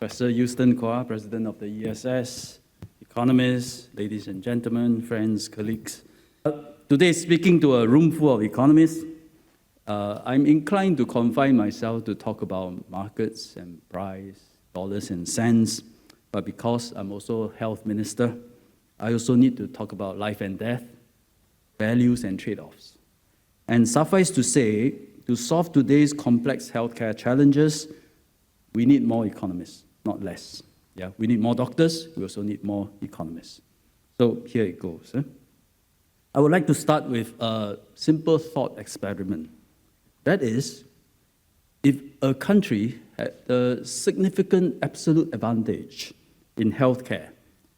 Professor Houston Kwa, President of the ESS, economists, ladies and gentlemen, friends, colleagues. Today, speaking to a room full of economists, I'm inclined to confine myself to talk about markets and price, dollars and cents, but because I'm also health minister, I also need to talk about life and death, values and trade-offs. And suffice to say, to solve today's complex healthcare challenges, we need more economists, not less. Yeah, we need more doctors, we also need more economists. So here it goes. I would like to start with a simple thought experiment. That is, if a country had a significant absolute advantage in healthcare,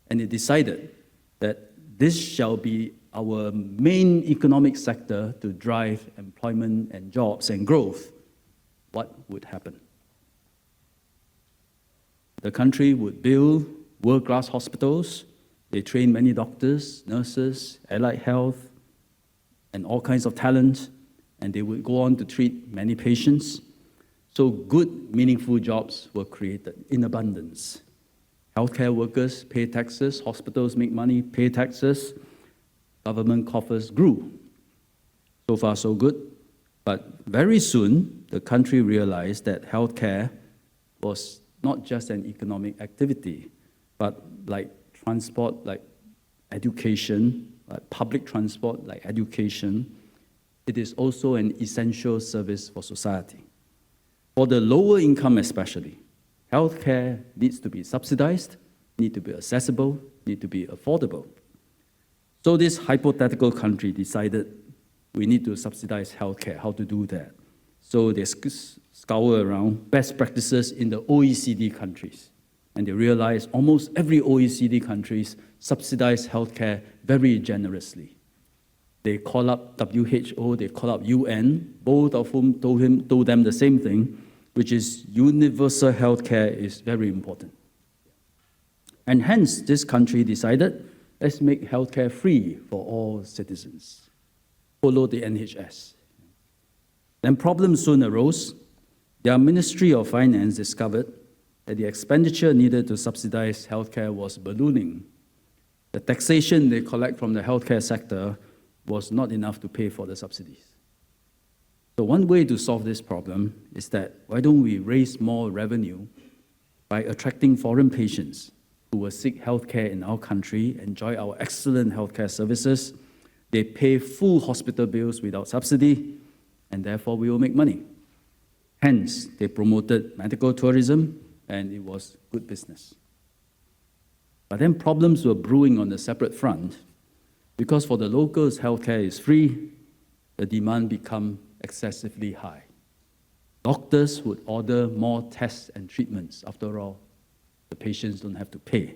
and it decided that this shall be our main economic sector to drive employment and jobs and growth, what would happen? The country would build world-class hospitals. They train many doctors, nurses, allied health, and all kinds of talent, and they would go on to treat many patients. So good, meaningful jobs were created in abundance. Healthcare workers pay taxes, hospitals make money, pay taxes, government coffers grew. So far, so good. But very soon, the country realized that healthcare was not just an economic activity, but like transport, like education, like public transport, like education, it is also an essential service for society. For the lower income especially, healthcare needs to be subsidized, need to be accessible, need to be affordable. So this hypothetical country decided we need to subsidize healthcare. How to do that? So they scour around best practices in the OECD countries. And they realized almost every OECD countries subsidize healthcare very generously. They call up WHO, they call up UN, both of whom told them the same thing, which is universal healthcare is very important. And hence, this country decided, let's make healthcare free for all citizens. Follow the NHS. Then problems soon arose. Their Ministry of Finance discovered that the expenditure needed to subsidize healthcare was ballooning. The taxation they collect from the healthcare sector was not enough to pay for the subsidies. So one way to solve this problem is that why don't we raise more revenue by attracting foreign patients who will seek healthcare in our country, enjoy our excellent healthcare services. They pay full hospital bills without subsidy, and therefore we will make money. Hence, they promoted medical tourism, and it was good business. But then problems were brewing on a separate front, because for the locals, healthcare is free, the demand became excessively high. Doctors would order more tests and treatments. After all, the patients don't have to pay.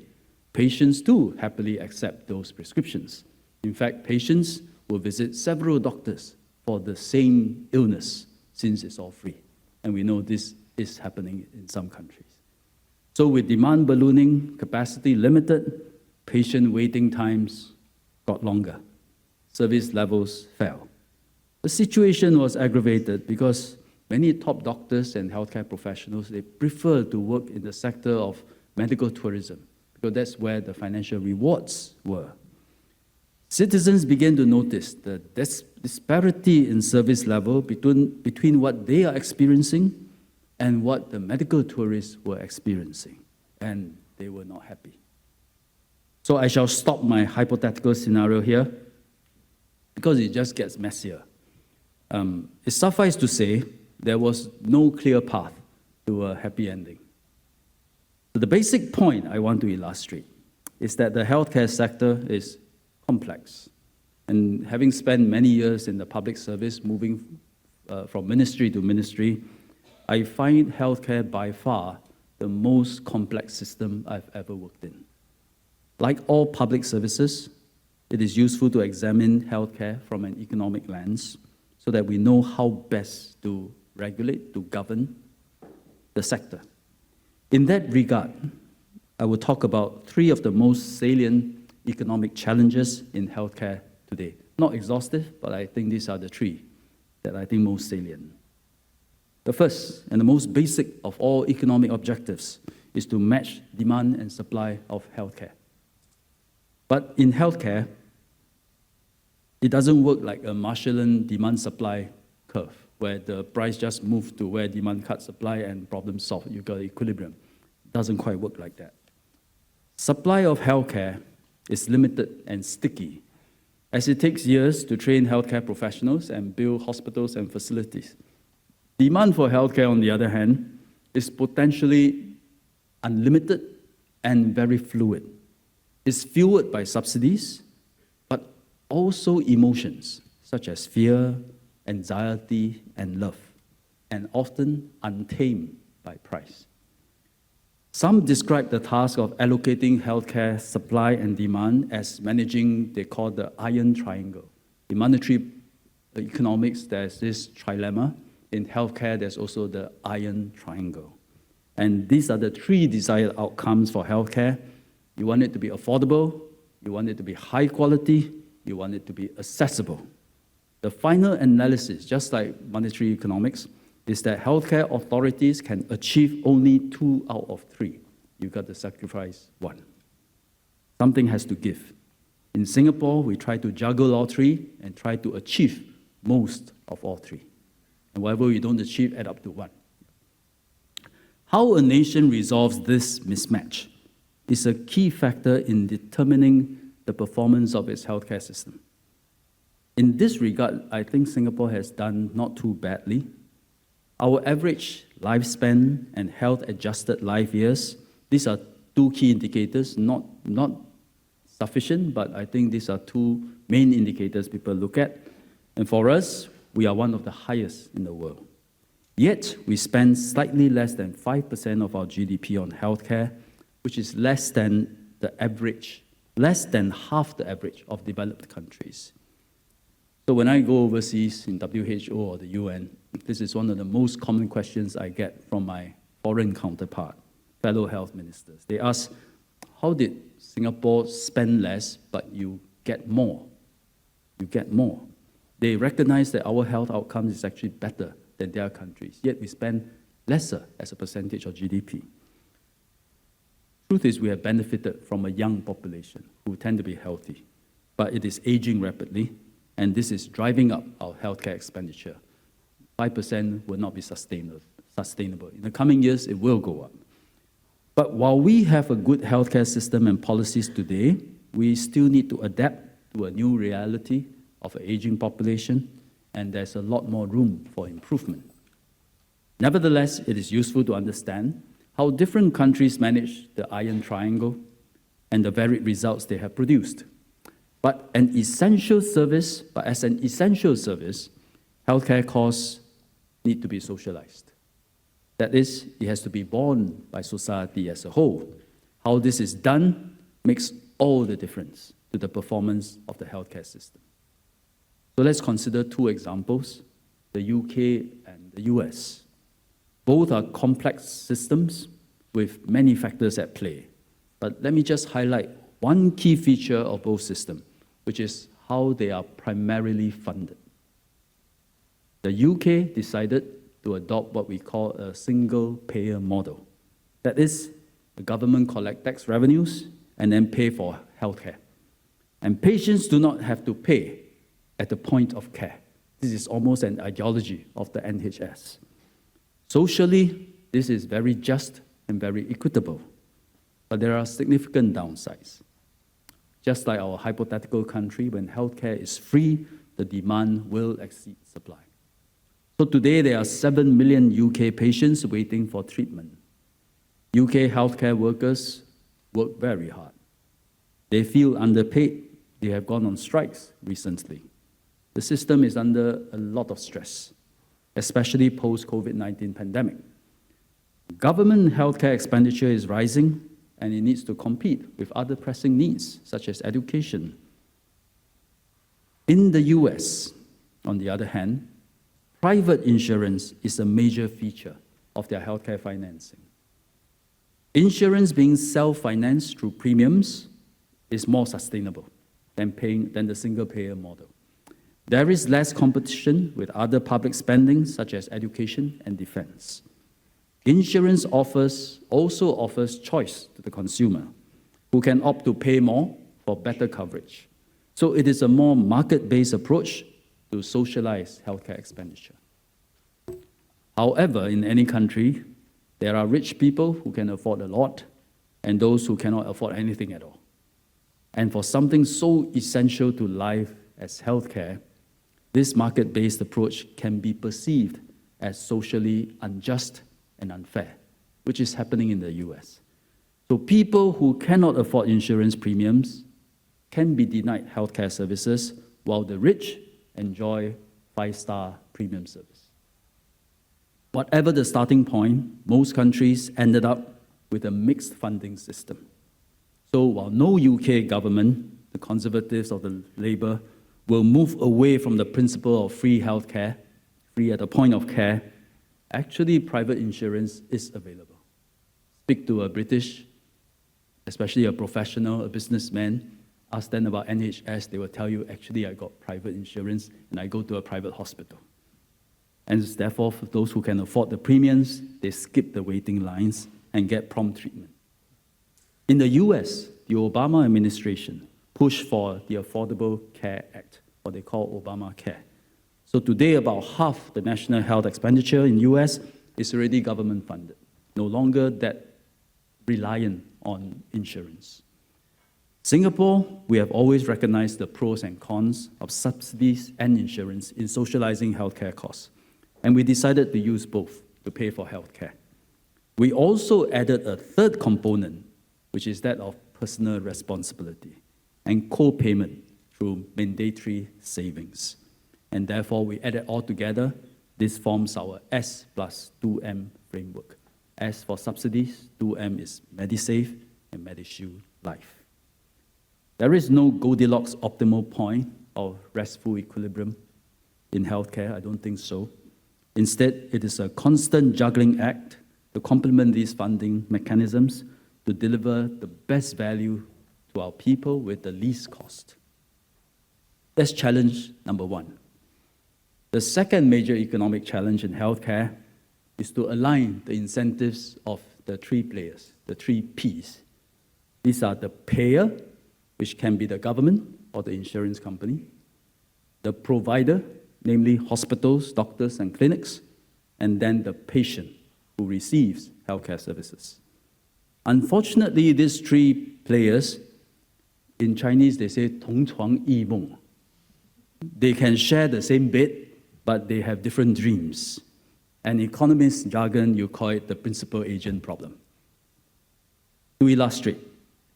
Patients too happily accept those prescriptions. In fact, patients will visit several doctors for the same illness since it's all free. And we know this is happening in some countries. So with demand ballooning, capacity limited, patient waiting times got longer. Service levels fell. The situation was aggravated because many top doctors and healthcare professionals, they prefer to work in the sector of medical tourism because that's where the financial rewards were. Citizens began to notice the disparity in service level between what they are experiencing and what the medical tourists were experiencing, and they were not happy. So I shall stop my hypothetical scenario here because it just gets messier. It suffices to say there was no clear path to a happy ending. So the basic point I want to illustrate is that the healthcare sector is complex. And having spent many years in the public service, moving from ministry to ministry, I find healthcare by far the most complex system I've ever worked in. Like all public services, it is useful to examine healthcare from an economic lens so that we know how best to regulate, to govern the sector. In that regard, I will talk about three of the most salient economic challenges in healthcare today. Not exhaustive, but I think these are the three that I think most salient. The first and the most basic of all economic objectives is to match demand and supply of healthcare. But in healthcare, it doesn't work like a Marshallian demand-supply curve, where the price just moves to where demand cuts supply and problem solved. You've got equilibrium. It doesn't quite work like that. Supply of healthcare is limited and sticky, as it takes years to train healthcare professionals and build hospitals and facilities. Demand for healthcare, on the other hand, is potentially unlimited and very fluid. It's fueled by subsidies, but also emotions, such as fear, anxiety, and love, and often untamed by price. Some describe the task of allocating healthcare supply and demand as managing, they call the iron triangle. In monetary economics, there's this trilemma. In healthcare, there's also the iron triangle. And these are the three desired outcomes for healthcare. You want it to be affordable, you want it to be high quality, you want it to be accessible. The final analysis, just like monetary economics, is that healthcare authorities can achieve only 2 out of 3. You've got to sacrifice 1. Something has to give. In Singapore, we try to juggle all 3 and try to achieve most of all 3. And whatever we don't achieve, add up to 1. How a nation resolves this mismatch is a key factor in determining the performance of its healthcare system. In this regard, I think Singapore has done not too badly. Our average lifespan and health-adjusted life years, these are 2 key indicators, not sufficient, but I think these are 2 main indicators people look at. And for us, we are one of the highest in the world. Yet, we spend slightly less than 5% of our GDP on healthcare, which is less than the average, less than half the average of developed countries. So when I go overseas in WHO or the UN, this is one of the most common questions I get from my foreign counterpart, fellow health ministers. They ask, how did Singapore spend less, but you get more? You get more. They recognize that our health outcomes is actually better than their countries, yet we spend lesser as a percentage of GDP. Truth is, we have benefited from a young population who tend to be healthy, but it is aging rapidly, and this is driving up our healthcare expenditure. 5% will not be sustainable. In the coming years, it will go up. But while we have a good healthcare system and policies today, we still need to adapt to a new reality of an aging population, and there's a lot more room for improvement. Nevertheless, it is useful to understand how different countries manage the iron triangle and the varied results they have produced. As an essential service, healthcare costs need to be socialized. That is, it has to be borne by society as a whole. How this is done makes all the difference to the performance of the healthcare system. So let's consider 2 examples, the UK and the US. Both are complex systems with many factors at play. But let me just highlight one key feature of both systems, which is how they are primarily funded. The UK decided to adopt what we call a single-payer model. That is, the government collects tax revenues and then pay for healthcare. And patients do not have to pay at the point of care. This is almost an ideology of the NHS. Socially, this is very just and very equitable, but there are significant downsides. Just like our hypothetical country, when healthcare is free, the demand will exceed supply. So today, there are 7 million UK patients waiting for treatment. UK healthcare workers work very hard. They feel underpaid. They have gone on strikes recently. The system is under a lot of stress, especially post-COVID-19 pandemic. Government healthcare expenditure is rising, and it needs to compete with other pressing needs, such as education. In the US, on the other hand, private insurance is a major feature of their healthcare financing. Insurance being self-financed through premiums is more sustainable than the single-payer model. There is less competition with other public spending, such as education and defense. Insurance also offers choice to the consumer, who can opt to pay more for better coverage. So it is a more market-based approach to socialize healthcare expenditure. However, in any country, there are rich people who can afford a lot and those who cannot afford anything at all. And for something so essential to life as healthcare, this market-based approach can be perceived as socially unjust and unfair, which is happening in the US. So people who cannot afford insurance premiums can be denied healthcare services, while the rich enjoy 5-star premium service. Whatever the starting point, most countries ended up with a mixed funding system. So while no UK government, the Conservatives or the Labour, will move away from the principle of free healthcare, free at the point of care, actually private insurance is available. Speak to a British, especially a professional, a businessman, ask them about NHS, they will tell you, actually, I got private insurance and I go to a private hospital. And therefore, for those who can afford the premiums, they skip the waiting lines and get prompt treatment. In the US, the Obama administration pushed for the Affordable Care Act, what they call Obamacare. So today, about half the national health expenditure in the US is already government funded, no longer that reliant on insurance. Singapore, we have always recognized the pros and cons of subsidies and insurance in socializing healthcare costs, and we decided to use both to pay for healthcare. We also added a third component, which is that of personal responsibility and co-payment through mandatory savings. And therefore, we add it all together. This forms our S plus 2M framework. S for subsidies, 2M is MediSave and MediShield Life. There is no Goldilocks optimal point or restful equilibrium in healthcare. I don't think so. Instead, it is a constant juggling act to complement these funding mechanisms to deliver the best value to our people with the least cost. That's challenge number one. The second major economic challenge in healthcare is to align the incentives of the three players, the three Ps. These are the payer, which can be the government or the insurance company, the provider, namely hospitals, doctors, and clinics, and then the patient who receives healthcare services. Unfortunately, these three players, in Chinese they say 同床异梦. They can share the same bed, but they have different dreams. In economist jargon, you call it the principal agent problem. To illustrate,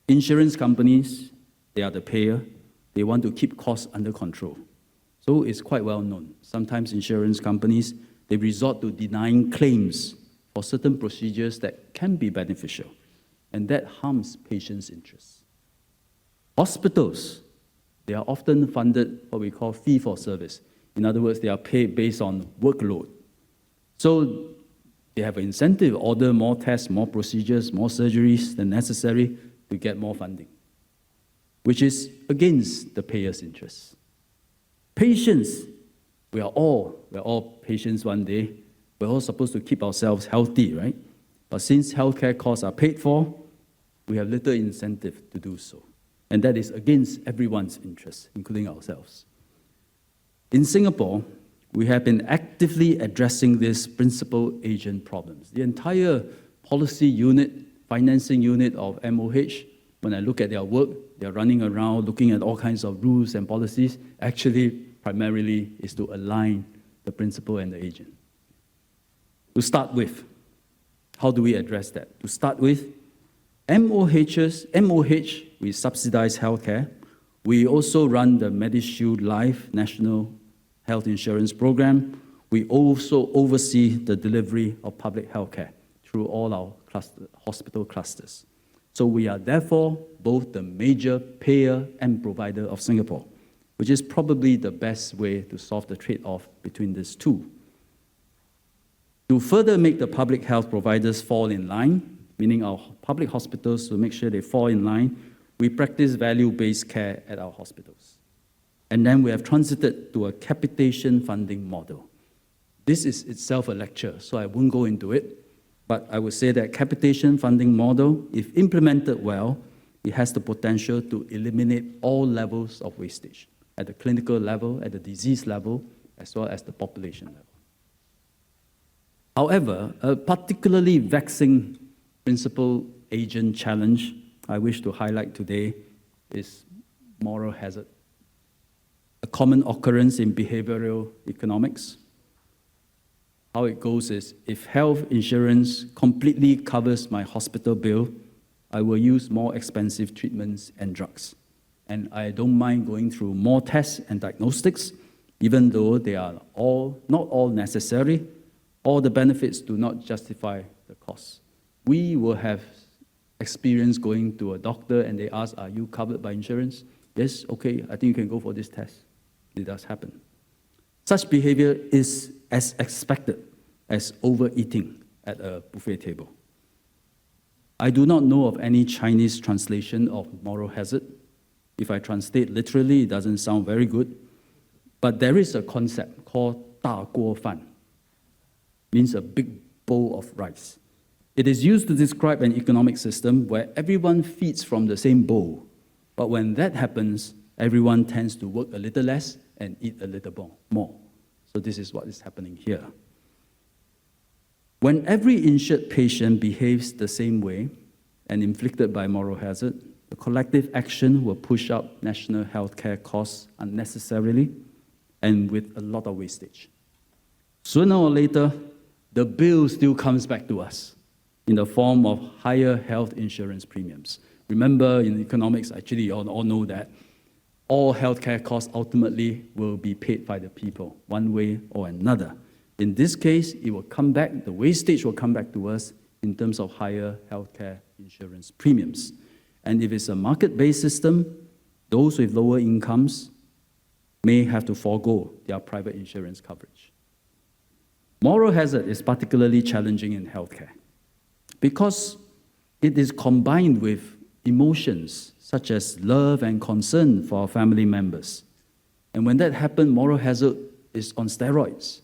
insurance companies, they are the payer. They want to keep costs under control. So it's quite well known. Sometimes insurance companies, they resort to denying claims for certain procedures that can be beneficial, and that harms patients' interests. Hospitals, they are often funded what we call fee-for-service. In other words, they are paid based on workload. So they have an incentive to order more tests, more procedures, more surgeries than necessary to get more funding, which is against the payer's interests. Patients, we are all patients one day. We're all supposed to keep ourselves healthy, right? But since healthcare costs are paid for, we have little incentive to do so. And that is against everyone's interests, including ourselves. In Singapore, we have been actively addressing these principal agent problems. The entire policy unit, financing unit of MOH, when I look at their work, they're running around looking at all kinds of rules and policies, actually primarily is to align the principal and the agent. To start with, how do we address that? To start with, MOH, we subsidize healthcare. We also run the MediShield Life National Health Insurance Program. We also oversee the delivery of public healthcare through all our hospital clusters. So we are therefore both the major payer and provider of Singapore, which is probably the best way to solve the trade-off between these two. To further make the public health providers fall in line, meaning our public hospitals to make sure they fall in line, we practice value-based care at our hospitals. And then we have transited to a capitation funding model. This is itself a lecture, so I won't go into it. But I would say that capitation funding model, if implemented well, it has the potential to eliminate all levels of wastage, at the clinical level, at the disease level, as well as the population level. However, a particularly vexing principal agent challenge I wish to highlight today is moral hazard, a common occurrence in behavioral economics. How it goes is, if health insurance completely covers my hospital bill, I will use more expensive treatments and drugs. And I don't mind going through more tests and diagnostics, even though they are not all necessary. All the benefits do not justify the costs. We will have experience going to a doctor and they ask, are you covered by insurance? Yes, okay, I think you can go for this test. It does happen. Such behavior is as expected as overeating at a buffet table. I do not know of any Chinese translation of moral hazard. If I translate literally, it doesn't sound very good. But there is a concept called 大锅饭, means a big bowl of rice. It is used to describe an economic system where everyone feeds from the same bowl. But when that happens, everyone tends to work a little less and eat a little more. So this is what is happening here. When every insured patient behaves the same way and inflicted by moral hazard, the collective action will push up national healthcare costs unnecessarily and with a lot of wastage. Sooner or later, the bill still comes back to us in the form of higher health insurance premiums. Remember, in economics, actually, you all know that all healthcare costs ultimately will be paid by the people, one way or another. In this case, it will come back, the wastage will come back to us in terms of higher healthcare insurance premiums. And if it's a market-based system, those with lower incomes may have to forego their private insurance coverage. Moral hazard is particularly challenging in healthcare because it is combined with emotions such as love and concern for our family members. And when that happens, moral hazard is on steroids.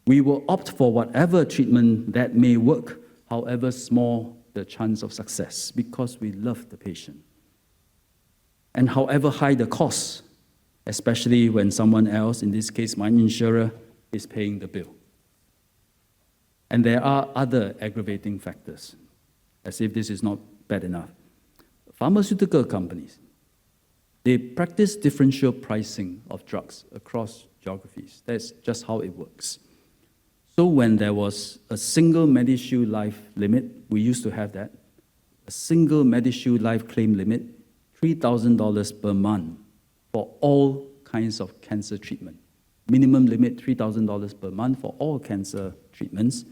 We will opt for whatever treatment that may work, however small the chance of success, because we love the patient. And however high the cost, especially when someone else, in this case my insurer, is paying the bill. And there are other aggravating factors, as if this is not bad enough. Pharmaceutical companies, they practice differential pricing of drugs across geographies. That's just how it works. So when there was a single MediShield life limit, we used to have that, a single MediShield life claim limit, $3,000 per month for all kinds of cancer treatment. Minimum limit, $3,000 per month for all cancer treatments.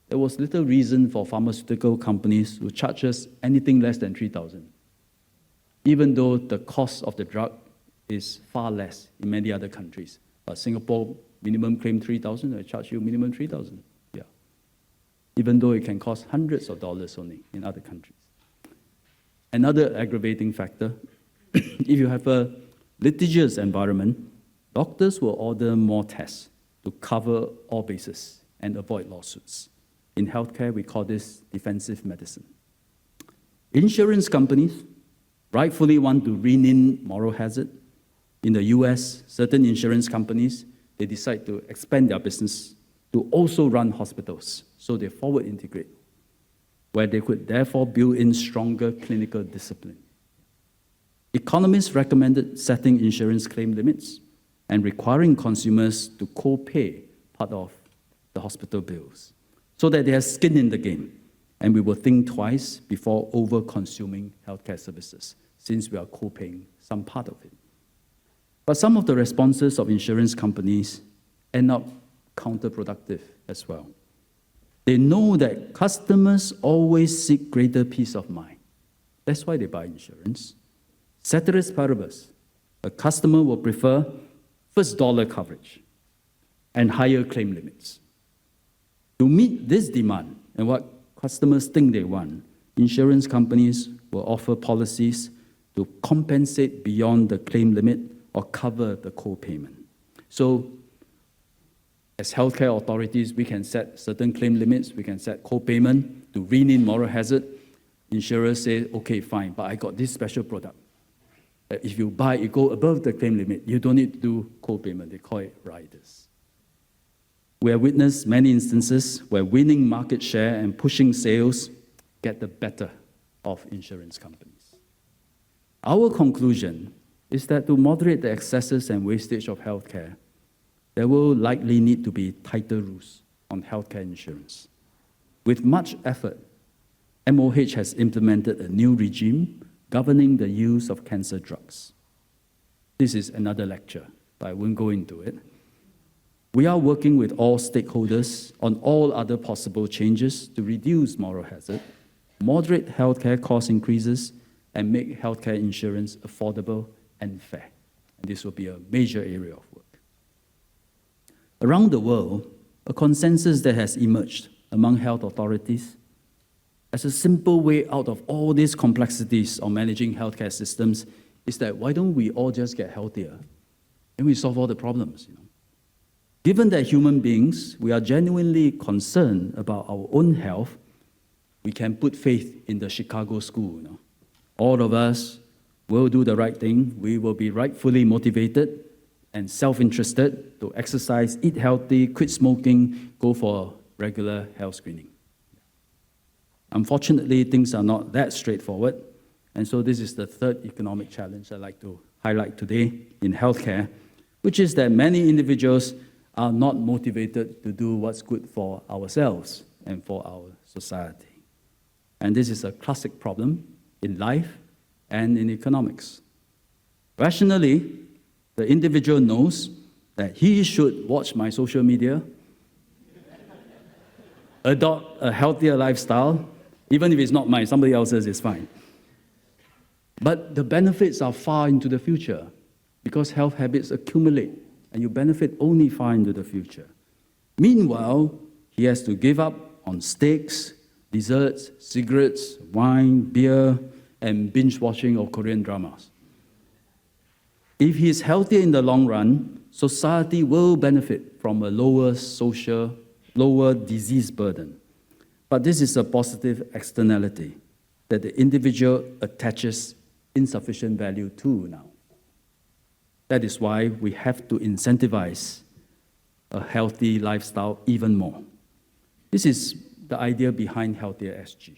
There was little reason for pharmaceutical companies to charge us anything less than $3,000, even though the cost of the drug is far less in many other countries. But Singapore, minimum claim $3,000, I charge you minimum $3,000. Yeah. Even though it can cost hundreds of dollars only in other countries. Another aggravating factor, if you have a litigious environment, doctors will order more tests to cover all bases and avoid lawsuits. In healthcare, we call this defensive medicine. Insurance companies rightfully want to rein in moral hazard. In the US, certain insurance companies, they decide to expand their business to also run hospitals, so they forward integrate, where they could therefore build in stronger clinical discipline. Economists recommended setting insurance claim limits and requiring consumers to co-pay part of the hospital bills, so that they have skin in the game, and we will think twice before over-consuming healthcare services, since we are co-paying some part of it. But some of the responses of insurance companies end up counterproductive as well. They know that customers always seek greater peace of mind. That's why they buy insurance. Ceteris paribus, a customer will prefer first dollar coverage and higher claim limits. To meet this demand and what customers think they want, insurance companies will offer policies to compensate beyond the claim limit or cover the co-payment. So As healthcare authorities, we can set certain claim limits, we can set co-payment to rein in moral hazard. Insurers say, okay, fine, but I got this special product. If you buy, you go above the claim limit, you don't need to do co-payment. They call it riders. We have witnessed many instances where winning market share and pushing sales get the better of insurance companies. Our conclusion is that to moderate the excesses and wastage of healthcare, there will likely need to be tighter rules on healthcare insurance. With much effort, MOH has implemented a new regime governing the use of cancer drugs. This is another lecture, but I won't go into it. We are working with all stakeholders on all other possible changes to reduce moral hazard, moderate healthcare cost increases, and make healthcare insurance affordable and fair. And this will be a major area of work. Around the world, a consensus that has emerged among health authorities as a simple way out of all these complexities of managing healthcare systems is that why don't we all just get healthier and we solve all the problems? Given that human beings, we are genuinely concerned about our own health, we can put faith in the Chicago school. All of us will do the right thing. We will be rightfully motivated and self-interested to exercise, eat healthy, quit smoking, go for regular health screening. Unfortunately, things are not that straightforward, and so this is the third economic challenge I'd like to highlight today in healthcare, which is that many individuals are not motivated to do what's good for ourselves and for our society. And this is a classic problem in life and in economics. Rationally, the individual knows that he should watch my social media, adopt a healthier lifestyle, even if it's not mine, somebody else's is fine. But the benefits are far into the future because health habits accumulate and you benefit only far into the future. Meanwhile, he has to give up on steaks, desserts, cigarettes, wine, beer, and binge watching of Korean dramas. If he is healthier in the long run, society will benefit from a lower disease burden. But this is a positive externality that the individual attaches insufficient value to now. That is why we have to incentivize a healthy lifestyle even more. This is the idea behind Healthier SG,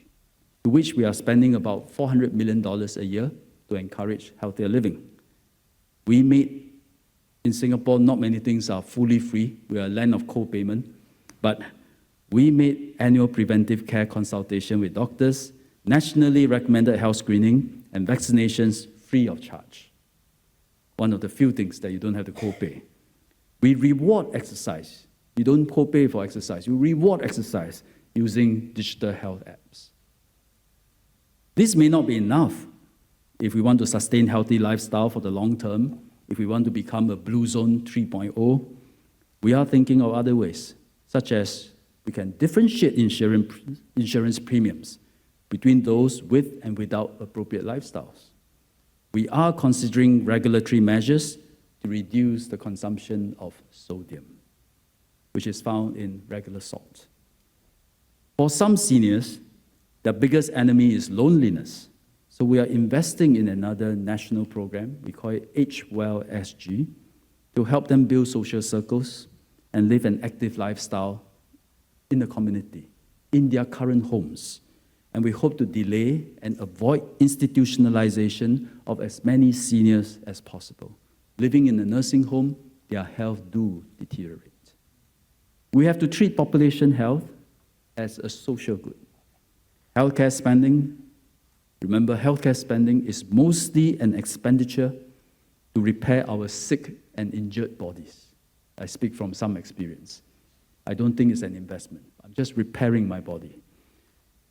to which we are spending about $400 million a year to encourage healthier living. We made, in Singapore, not many things are fully free. We are a land of co-payment, but we made annual preventive care consultation with doctors, nationally recommended health screening, and vaccinations free of charge. One of the few things that you don't have to co-pay. We reward exercise. You don't co-pay for exercise. You reward exercise using digital health apps. This may not be enough if we want to sustain healthy lifestyle for the long term, if we want to become a Blue Zone 3.0. We are thinking of other ways, such as we can differentiate insurance premiums between those with and without appropriate lifestyles. We are considering regulatory measures to reduce the consumption of sodium, which is found in regular salt. For some seniors, the biggest enemy is loneliness. So we are investing in another national program, we call it Age Well SG, to help them build social circles and live an active lifestyle in the community, in their current homes. And we hope to delay and avoid institutionalization of as many seniors as possible. Living in a nursing home, their health do deteriorate. We have to treat population health as a social good. Healthcare spending, remember, healthcare spending is mostly an expenditure to repair our sick and injured bodies. I speak from some experience. I don't think it's an investment. I'm just repairing my body.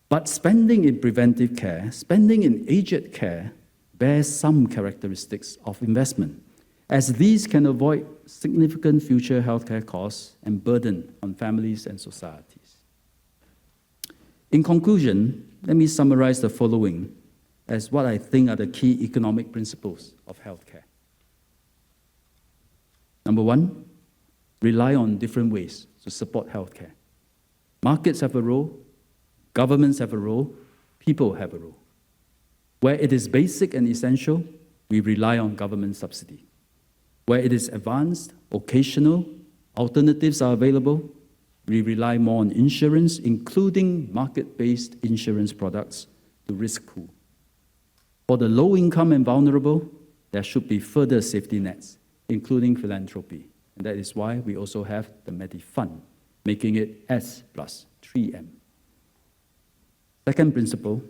But spending in preventive care, spending in aged care, bears some characteristics of investment, as these can avoid significant future healthcare costs and burden on families and societies. In conclusion, let me summarize the following as what I think are the key economic principles of healthcare. Number one, rely on different ways to support healthcare. Markets have a role, governments have a role, people have a role. Where it is basic and essential, we rely on government subsidy. Where it is advanced, occasional, alternatives are available, we rely more on insurance, including market-based insurance products, to risk pool. For the low-income and vulnerable, there should be further safety nets, including philanthropy. And that is why we also have the MediFund, making it S plus 3M. Second principle,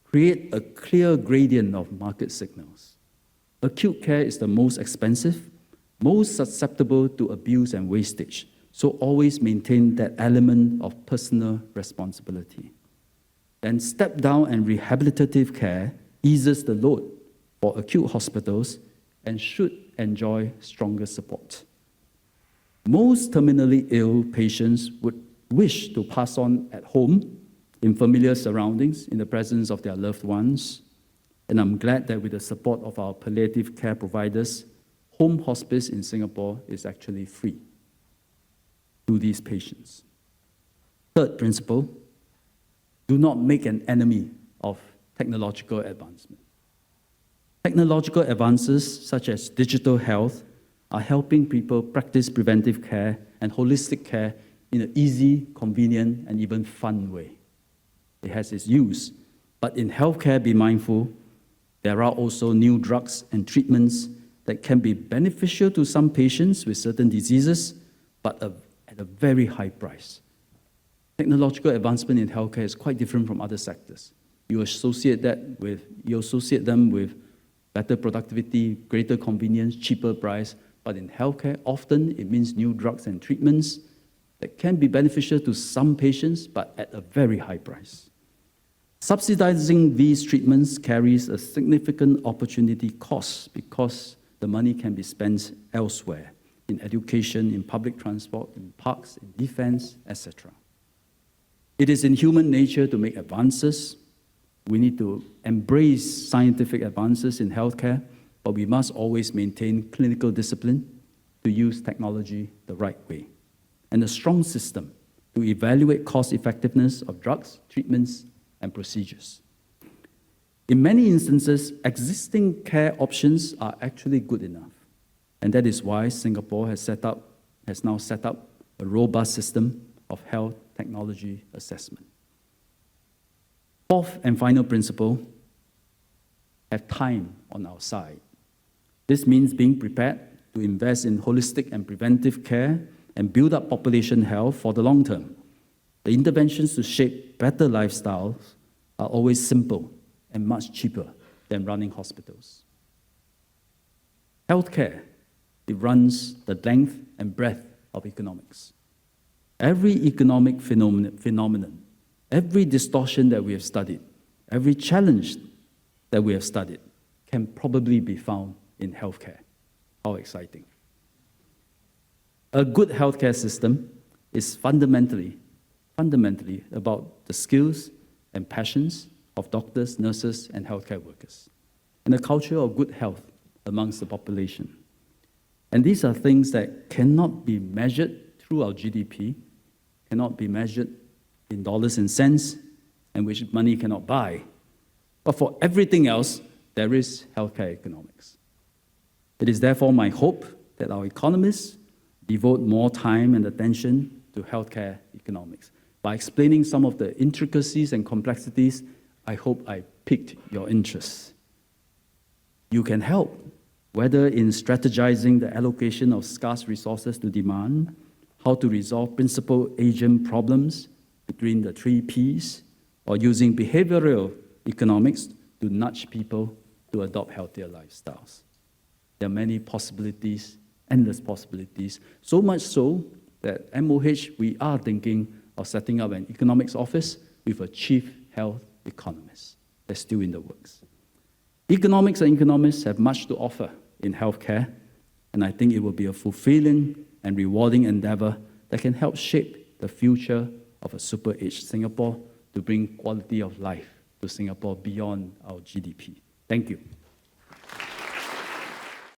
create a clear gradient of market signals. Acute care is the most expensive, most susceptible to abuse and wastage, so always maintain that element of personal responsibility. Then step-down and rehabilitative care eases the load for acute hospitals and should enjoy stronger support. Most terminally ill patients would wish to pass on at home in familiar surroundings in the presence of their loved ones. And I'm glad that with the support of our palliative care providers, home hospice in Singapore is actually free to these patients. Third principle, do not make an enemy of technological advancement. Technological advances such as digital health are helping people practice preventive care and holistic care in an easy, convenient, and even fun way. It has its use, but in healthcare, be mindful, there are also new drugs and treatments that can be beneficial to some patients with certain diseases, but at a very high price. Technological advancement in healthcare is quite different from other sectors. You associate them with better productivity, greater convenience, cheaper price, but in healthcare, often it means new drugs and treatments that can be beneficial to some patients, but at a very high price. Subsidizing these treatments carries a significant opportunity cost because the money can be spent elsewhere, in education, in public transport, in parks, in defense, etc. It is in human nature to make advances. We need to embrace scientific advances in healthcare, but we must always maintain clinical discipline to use technology the right way, and a strong system to evaluate cost effectiveness of drugs, treatments, and procedures. In many instances, existing care options are actually good enough, and that is why Singapore has now set up a robust system of health technology assessment. Fourth and final principle, have time on our side. This means being prepared to invest in holistic and preventive care and build up population health for the long term. The interventions to shape better lifestyles are always simple and much cheaper than running hospitals. Healthcare, it runs the length and breadth of economics. Every economic phenomenon, every distortion that we have studied, every challenge that we have studied can probably be found in healthcare. How exciting. A good healthcare system is fundamentally about the skills and passions of doctors, nurses, and healthcare workers, and a culture of good health amongst the population. And these are things that cannot be measured through our GDP, cannot be measured in dollars and cents, and which money cannot buy. But for everything else, there is healthcare economics. It is therefore my hope that our economists devote more time and attention to healthcare economics. By explaining some of the intricacies and complexities, I hope I piqued your interest. You can help, whether in strategizing the allocation of scarce resources to demand, how to resolve principal agent problems between the 3 Ps, or using behavioral economics to nudge people to adopt healthier lifestyles. There are many possibilities, endless possibilities, so much so that MOH, we are thinking of setting up an economics office with a chief health economist. That's still in the works. Economics and economists have much to offer in healthcare, and I think it will be a fulfilling and rewarding endeavor that can help shape the future of a super-aged Singapore to bring quality of life to Singapore beyond our GDP. Thank you.